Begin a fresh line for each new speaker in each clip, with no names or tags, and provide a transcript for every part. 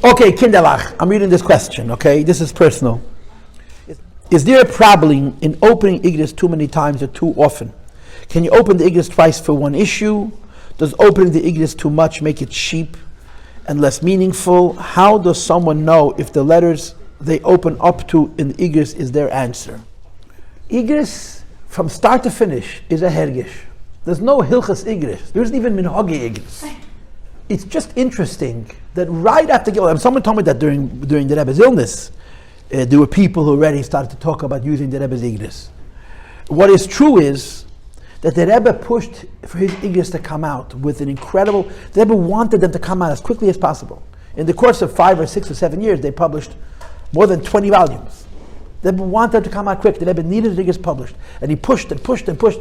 Okay, Kinderlach, I'm reading this question, okay? This is personal. Is there a problem in opening Igros too many times or too often? Can you open the Igros twice for one issue? Does opening the Igros too much make it cheap and less meaningful? How does someone know if the letters they open up to in the Igros is their answer? Igros, from start to finish, is a hergish. There's no hilchas Igros. There isn't even minhagi Igros. It's just interesting that right after someone told me that during the Rebbe's illness, there were people who already started to talk about using the Rebbe's Igros. What is true is that the Rebbe pushed for his Igros to come out with an incredible. The Rebbe wanted them to come out as quickly as possible. In the course of 5 or 6 or 7 years, they published more than 20 volumes. The Rebbe wanted them to come out quick. The Rebbe needed the Igros published, and he pushed and pushed and pushed.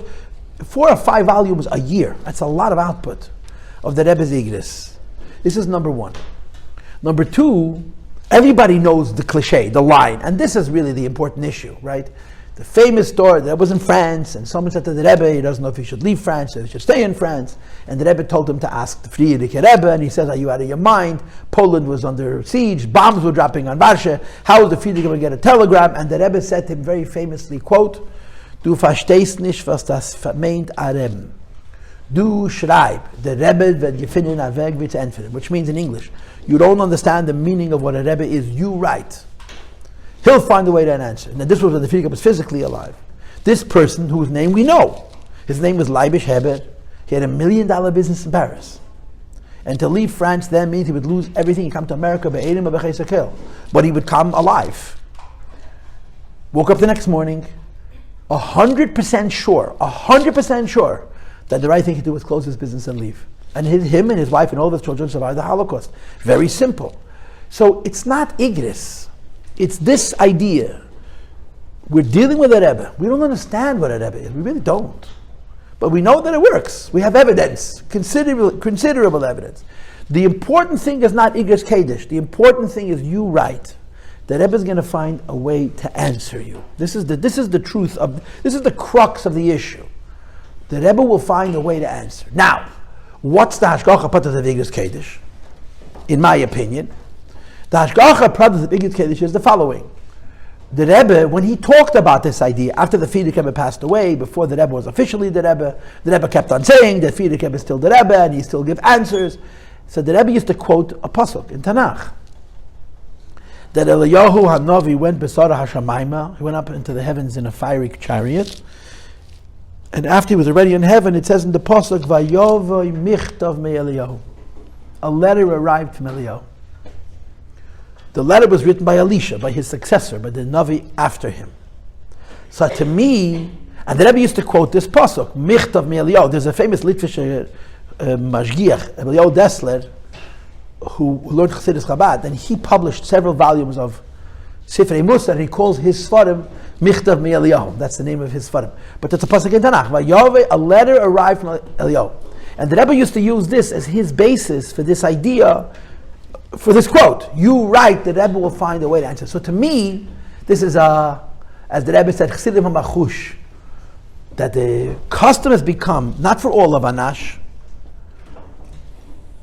4 or 5 volumes a year. That's a lot of output of the Rebbe's Igros. This is number one. Number two, everybody knows the cliche, the line, and this is really the important issue, right? The famous story that was in France, and someone said to the Rebbe, he doesn't know if he should leave France or he should stay in France, and the Rebbe told him to ask the Friedrich Rebbe, and he says, are you out of your mind? Poland was under siege, bombs were dropping on Warsaw, how is the Friedrich going to get a telegram? And the Rebbe said to him very famously, quote, Du verstehst nicht, was das vermeint a Rebbe. Du schreib, the Rebbe wird gefunden a Weg wird entfernen, which means in English, you don't understand the meaning of what a Rebbe is, you write. He'll find a way to answer. Now this was when the Friedrich was physically alive. This person, whose name we know, his name was Leibish Heber, he had $1 million business in Paris. And to leave France then means he would lose everything, he'd come to America, but he would come alive. Woke up the next morning, 100% sure that the right thing to do was close his business and leave. And him and his wife and all of his children survived the Holocaust. Very simple. So it's not Igros. It's this idea. We're dealing with a Rebbe. We don't understand what a Rebbe is. We really don't. But we know that it works. We have evidence, considerable evidence. The important thing is not Igros Kodesh. The important thing is you write. The Rebbe is going to find a way to answer you. This is the crux of the issue. The Rebbe will find a way to answer. Now, what's the hashgacha pratis of Igros Kodesh? In my opinion, the hashgacha pratis of Igros Kodesh is the following. The Rebbe, when he talked about this idea, after the Friedrich Rebbe passed away, before the Rebbe was officially the Rebbe kept on saying that Friedrich Rebbe is still the Rebbe and he still gives answers. So the Rebbe used to quote a pasuk in Tanakh. That Eliyahu Hanavi went besara Hashamayma, he went up into the heavens in a fiery chariot, and after he was already in heaven, it says in the pasuk, Vayovoi michtav me Eliyahu, a letter arrived from Eliyahu. The letter was written by Elisha, by his successor, by the Navi after him. So to me, and the Rebbe used to quote this pasuk, michtav me Eliyahu. There's a famous Litvish mashgiach, Eliyahu Dessler, who learned Chassidus Chabad, and he published several volumes of Sifrei Musa, and he calls his Sfarim Michtav Mi Eliyahu. That's the name of his Sfarim. But it's a pasuk in Tanakh. Vayove, a letter arrived from Eliyahu. And the Rebbe used to use this as his basis for this idea, for this quote. You write, the Rebbe will find a way to answer. So to me, this is as the Rebbe said, Chassidim HaMachush, that the custom has become, not for all of Anash,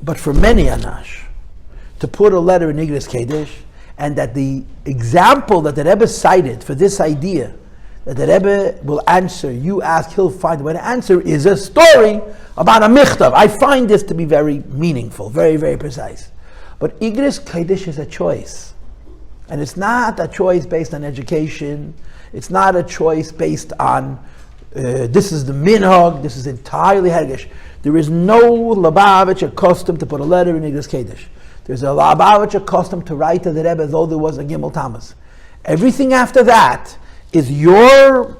but for many Anash, to put a letter in Igros Kodesh, and that the example that the Rebbe cited for this idea, that the Rebbe will answer, you ask, he'll find a way to answer, is a story about a michtav. I find this to be very meaningful, very, very precise. But Igros Kodesh is a choice. And it's not a choice based on education. It's not a choice based on, this is the minhag, this is entirely hergish. There is no Lubavitcher custom to put a letter in Igros Kodesh. There's a Lubavitcher custom to write to the Rebbe as though there was a Gimel Tammuz. Everything after that is your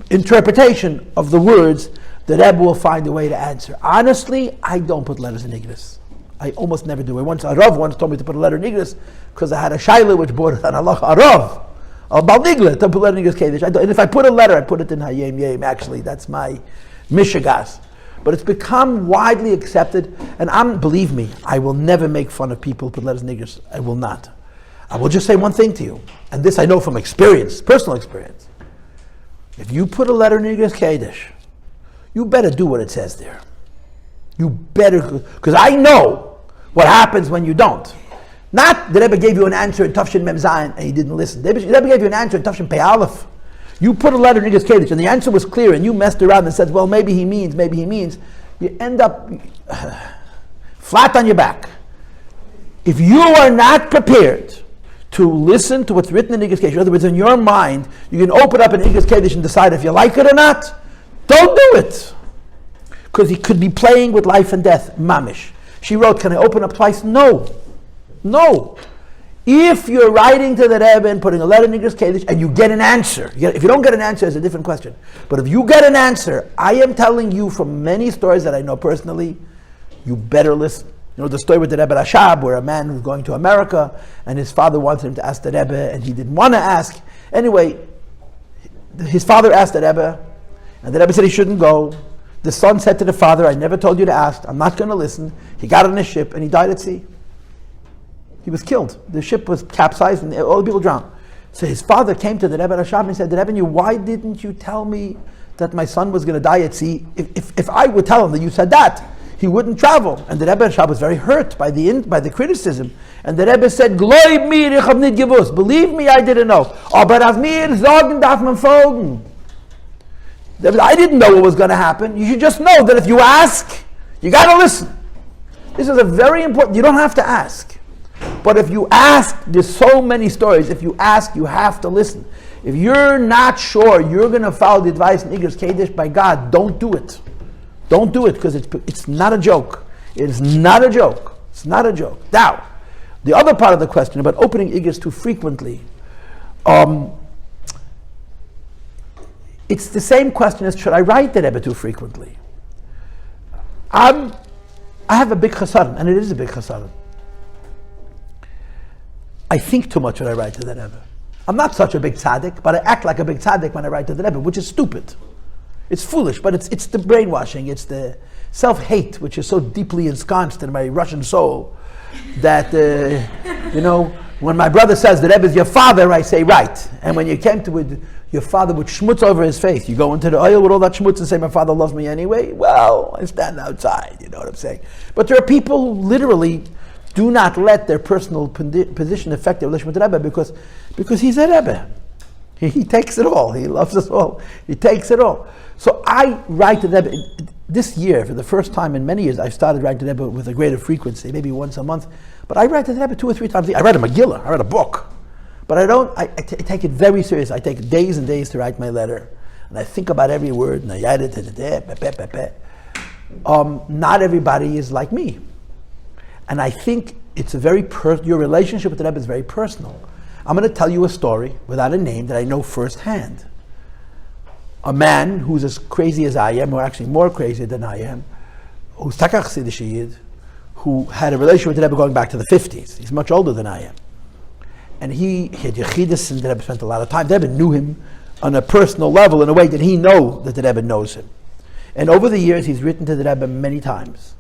interpretation of the words. The Rebbe will find a way to answer. Honestly, I don't put letters in Igros. I almost never do. A Rav once told me to put a letter in Igros because I had a shaila which brought on Allah. A Rav, about Igros, to put a letter in Igros Kodesh. And if I put a letter, I put it in Hayem Yem. Actually, that's my mishigas. But it's become widely accepted, and believe me, I will never make fun of people who put letters in Igros. I will not. I will just say one thing to you, and this I know from experience, personal experience. If you put a letter in Igros Kodesh, you better do what it says there. You better, because I know what happens when you don't. Not the Rebbe gave you an answer in Tafshin Mem Zayin and you didn't listen. The Rebbe gave you an answer in Tafshin Pei Aleph. You put a letter in Igrot Kodesh and the answer was clear and you messed around and said, well, maybe he means. You end up flat on your back. If you are not prepared to listen to what's written in Igrot Kodesh, in other words, in your mind, you can open up an Igrot Kodesh and decide if you like it or not. Don't do it. Because he could be playing with life and death, mamish. She wrote, can I open up twice? No. If you're writing to the Rebbe and putting a letter in Igrot Kodesh and you get an answer, if you don't get an answer, it's a different question. But if you get an answer, I am telling you from many stories that I know personally, you better listen. You know the story with the Rebbe Rashab, where a man was going to America and his father wanted him to ask the Rebbe and he didn't want to ask. Anyway, his father asked the Rebbe and the Rebbe said he shouldn't go. The son said to the father, I never told you to ask, I'm not going to listen. He got on a ship and he died at sea. He was killed. The ship was capsized and all the people drowned. So his father came to the Rebbe Rashab and he said, Rebbe, why didn't you tell me that my son was going to die at sea? If I would tell him that you said that, he wouldn't travel. And the Rebbe Rashab was very hurt by the criticism. And the Rebbe said, Gloib mir, ich hab nicht gewusst. Believe me, I didn't know. Aber as mir sagen darf man folgen. I didn't know what was going to happen. You should just know that if you ask, you got to listen. This is a very important, you don't have to ask. But if you ask, there's so many stories. If you ask, you have to listen. If you're not sure you're going to follow the advice in Igrot Kodesh by God, don't do it. Don't do it because it's not a joke. It is not a joke. It's not a joke. Now, the other part of the question about opening Igrot too frequently, it's the same question as should I write the Rebbe too frequently? I have a big chassaron, and it is a big chassaron. I think too much when I write to the Rebbe. I'm not such a big tzaddik, but I act like a big tzaddik when I write to the Rebbe, which is stupid. It's foolish, but it's the brainwashing, it's the self-hate, which is so deeply ensconced in my Russian soul, that, when my brother says the Rebbe is your father, I say, right. And when you came to it, your father would schmutz over his face. You go into the oil with all that schmutz and say, my father loves me anyway? Well, I stand outside, you know what I'm saying? But there are people who literally do not let their personal position affect their relationship with the Rebbe because he's a Rebbe. He takes it all. He loves us all. He takes it all. So I write to the Rebbe. This year, for the first time in many years, I've started writing to the Rebbe with a greater frequency, maybe once a month. But I write to the Rebbe 2 or 3 times a year. I write a Megillah. I write a book. But I take it very serious. I take days and days to write my letter. And I think about every word. And I add it to the not everybody is like me. And I think it's a your relationship with the Rebbe is very personal. I'm going to tell you a story without a name that I know firsthand. A man who's as crazy as I am, or actually more crazy than I am, who's Takach Siddish, who had a relationship with the Rebbe going back to the 50s. He's much older than I am. And he had Yechidus, and the Rebbe spent a lot of time. The Rebbe knew him on a personal level in a way that he know that the Rebbe knows him. And over the years, he's written to the Rebbe many times.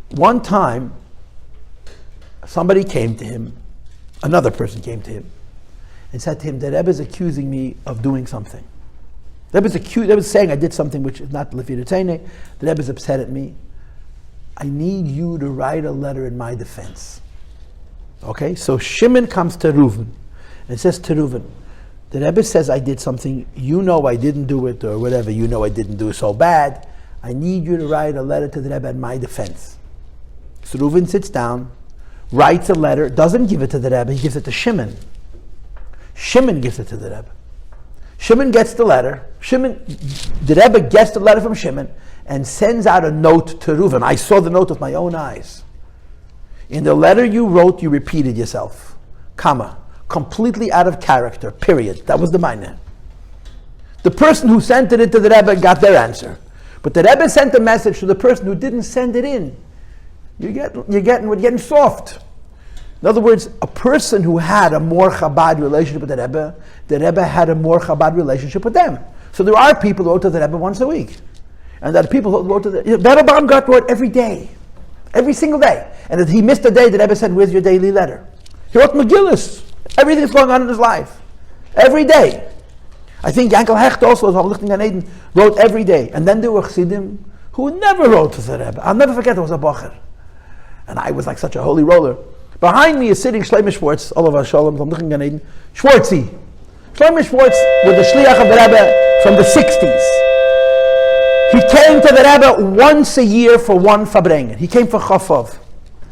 One time, somebody came to him, another person came to him, and said to him, the Rebbe is accusing me of doing something. The Rebbe is saying I did something which is not lyhadus. The Rebbe is upset at me. I need you to write a letter in my defense. Okay, so Shimon comes to Reuven and says to Reuven, the Rebbe says I did something, you know I didn't do it, or whatever, you know I didn't do it so bad. I need you to write a letter to the Rebbe in my defense. So Reuven sits down, writes a letter, doesn't give it to the Rebbe, he gives it to Shimon. Shimon gives it to the Rebbe. Shimon gets the letter. The Rebbe gets the letter from Shimon and sends out a note to Reuven. I saw the note with my own eyes. In the letter you wrote, you repeated yourself. Comma. Completely out of character. Period. That was the minor. The person who sent it to the Rebbe got their answer. But the Rebbe sent a message to the person who didn't send it in. We're getting soft. In other words, a person who had a more Chabad relationship with the Rebbe had a more Chabad relationship with them. So there are people who wrote to the Rebbe once a week. And there are people who wrote to the Rebbe got wrote every day. Every single day. And if he missed a day, the Rebbe said, where's your daily letter? He wrote Megillus. Everything that's going on in his life. Every day. I think Yankel Hecht also, as Lichting and Eden, wrote every day. And then there were Chassidim who never wrote to the Rebbe. I'll never forget, there was a Bocher. And I was like such a holy roller. Behind me is sitting Shlomo Schwartz, Olav Shalom, I'm looking at him, Schwartzy. Shlomo Schwartz was the shliach of the Rebbe from the 60s. He came to the Rebbe once a year for one fabrengen. He came for Chafov.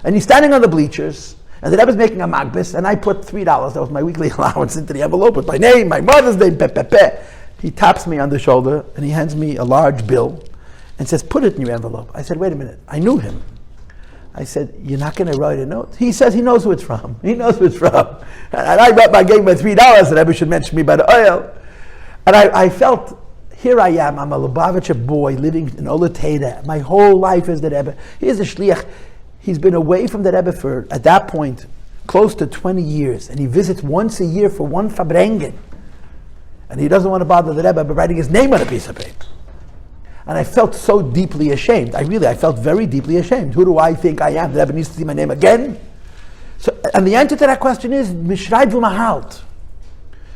And he's standing on the bleachers, and the Rebbe's making a magbis, and I put $3, that was my weekly allowance, into the envelope with my name, my mother's name, He taps me on the shoulder, and he hands me a large bill, and says, put it in your envelope. I said, wait a minute, I knew him. I said, you're not going to write a note? He says he knows who it's from. He knows who it's from. And I gave him my $3, and Rebbe should mention me by the oil. And I felt, here I am, I'm a Lubavitcher boy living in Olateda. My whole life is the Rebbe. Here's a shliach. He's been away from the Rebbe for, at that point, close to 20 years. And he visits once a year for one fabrengen. And he doesn't want to bother the Rebbe by writing his name on a piece of paper. And I felt so deeply ashamed. I felt very deeply ashamed. Who do I think I am? The Rebbe needs to see my name again? So, and the answer to that question is, Mishrayv Mahalt.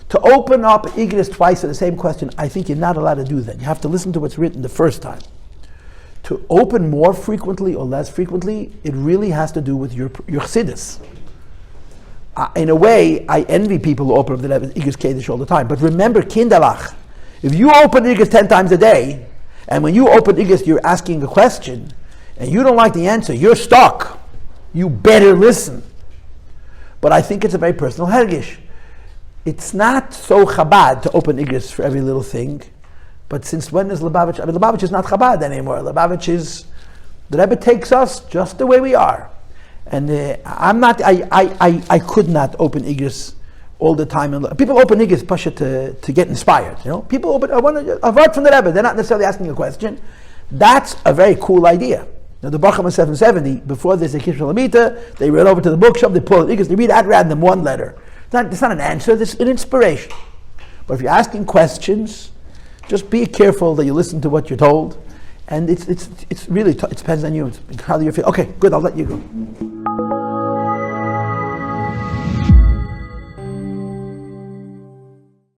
To open up Igros twice for the same question, I think you're not allowed to do that. You have to listen to what's written the first time. To open more frequently or less frequently, it really has to do with your Chassidus. In a way, I envy people who open up the Igros Kodesh all the time. But remember, Kindalach, if you open Igros 10 times a day, and when you open Igros, you're asking a question, and you don't like the answer, you're stuck. You better listen. But I think it's a very personal hergish. It's not so Chabad to open Igros for every little thing, but since when is Lubavitch? I mean, Lubavitch is not Chabad anymore. Lubavitch is, the Rebbe takes us just the way we are. And I could not open Igros all the time. And people open Igros Pasha to get inspired. You know, people open. I want a word from the Rebbe. They're not necessarily asking a question. That's a very cool idea. Now the Bacham of 770, before there's a Kishma Lamita, they read over to the bookshop. They pull Igros. They read at random one letter. It's not an answer. It's an inspiration. But if you're asking questions, just be careful that you listen to what you're told. And it's really it depends on you. It's how you feel. Okay, good. I'll let you go.